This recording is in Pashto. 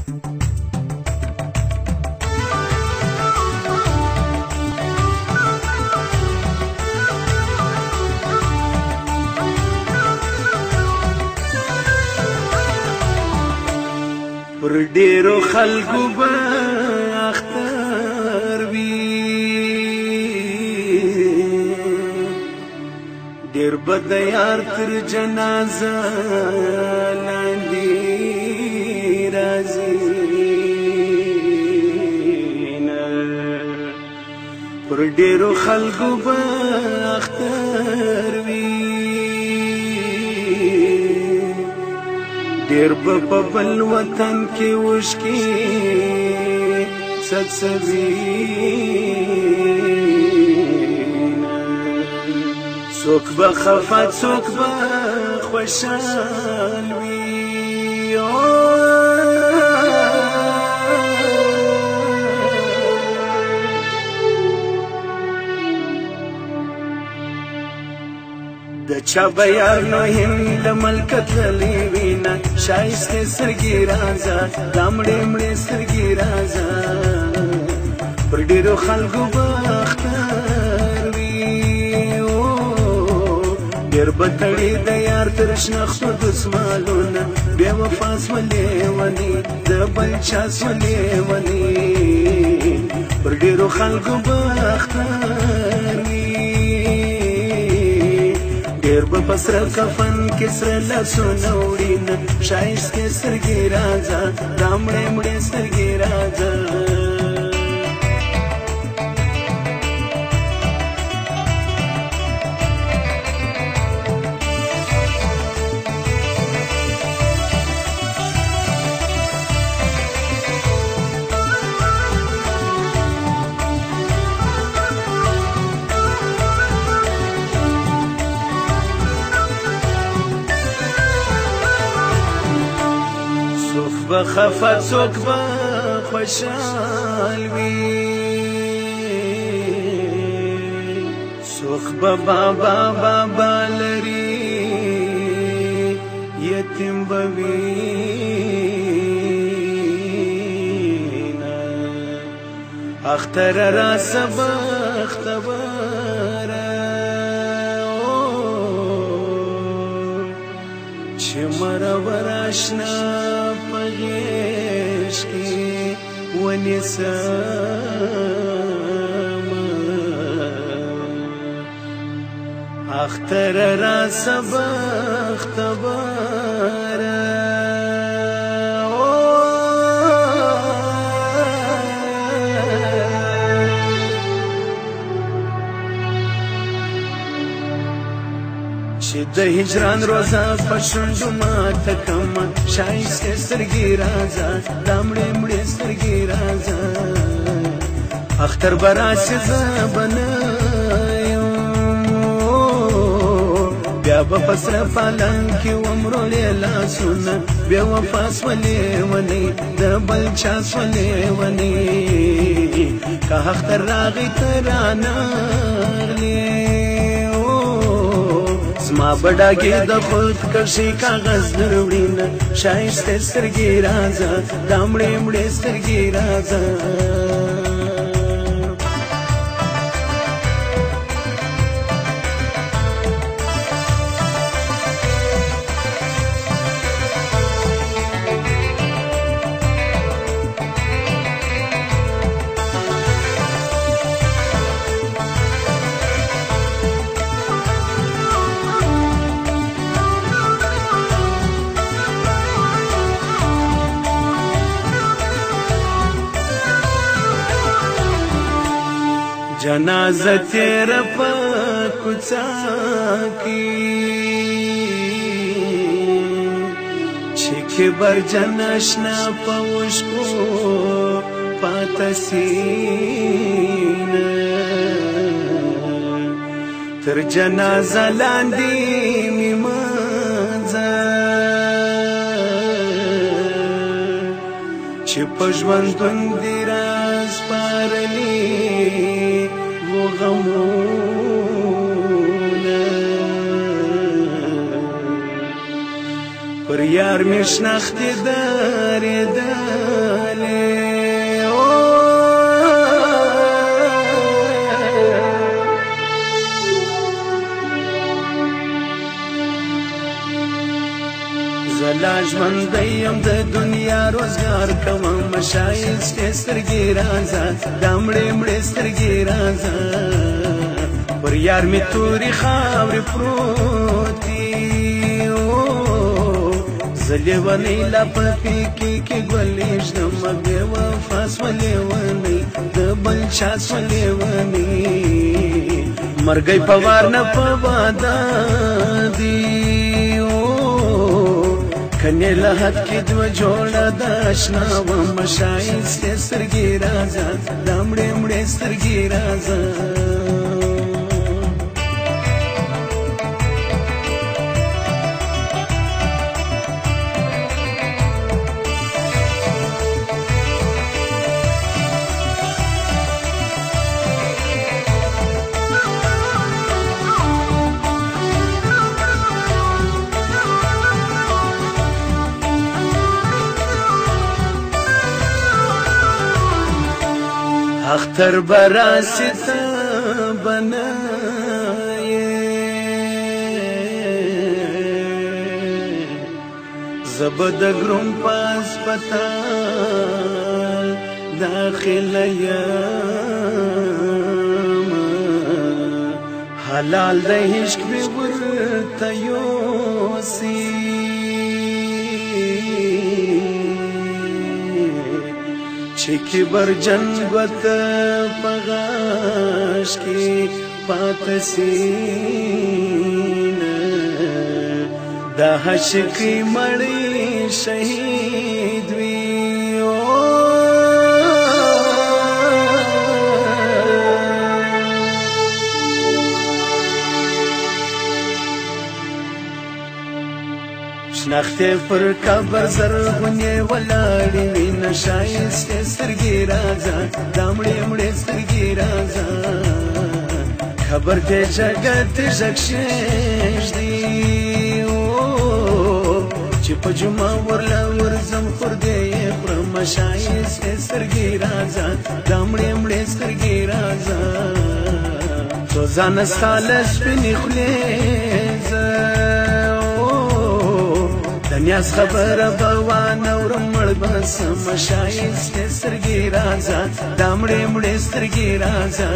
پر ډیرو خلکو به اختر وي ډیر به د یار تر جنازه لاندې راځي پر ډیرو خلکو به اختر وي ډیر به په بل وطن کې وشکي سبسبینه څوک به خفه څوک به خوشحال وي د چا به یار نو هند ملکه تللی وینا شایسته سترګې راځه دا مړې مړې سترګې راځه پر ډېرو خلکو به اختر وي ډېر به تړي د یار تر شنختو دسمالونه بې وفا سوه لیوني د بل چا سوه لیوني پر ډېرو خلکو به اختر وي ډېر به په سره کفن کې سره لاسونه وړینه ښایستې سترګې راځه دا مړې مړې سترګې راځه خفه څوک به خوشحال وي څوک به بابا بابا لري یتیم به وینه اختر راسه بختوره چې مرور اشنا غیش کی ونسام اختر را سبخت بارا چې د هجران روزه په شونډو ماته کړمه ښایستې سترګې راځه دا مړې مړې سترګې راځه اختر به راشي زه به نه یم بیا به په سره پالنګ کې ومرولې لاسونه بې وفا سوه لیونۍ د بل چا سوه لیونۍ که اختر راغی ته رانغلې زما بډاګې د خودکشي کاغذ نروړینه ښایستې سترګې راځه دا مړې مړې سترګې راځه جنازه تیره په کوڅه کې چې کبرجن اشنا په وشکو پاته سینه تر جنازه لاندې مې منځه چې په ژوندون دې راسپارلي غمونه پر یار مې شنختې درېدلې ژوند یم د دنیا روزګار کوم ښایستې سترګې راځه دا مړې مړې سترګې راځه پر یار مې تورې خاورې پروت دي زه لیونی لا په پیکې کې ګلېږدم بې وفا سوه لیونی د بل چا سوه لیونی مرګی په وار نه په واده دي کنې له حد کې دوه جوړه د اشنا وم ښایستې سترګې راځه دا مړې مړې سترګې راځه اختر براسی تا بنایے زبد گرم پاس پتال داخل یم حلال د عشق می ورته یوسی چکی برجن گوت پغاش کی پاتسین دا حشقی مڑی شہید وی شناخته پر قبر زرغونې ولاړې وي نه ښایستې سترګې راځه دا مړې مړې سترګې راځه خبر دې جګت ژغ شېږدي چې په جمعه ورله ورځم خور دې یې خورم ښایستې سترګې راځه دا مړې مړې سترګې راځه څو ځانه ستا له سپینې خولې زه دنیاز خبره به وانورم مړ به سم ښایستې سترګې راځه دا مړې مړې سترګې راځه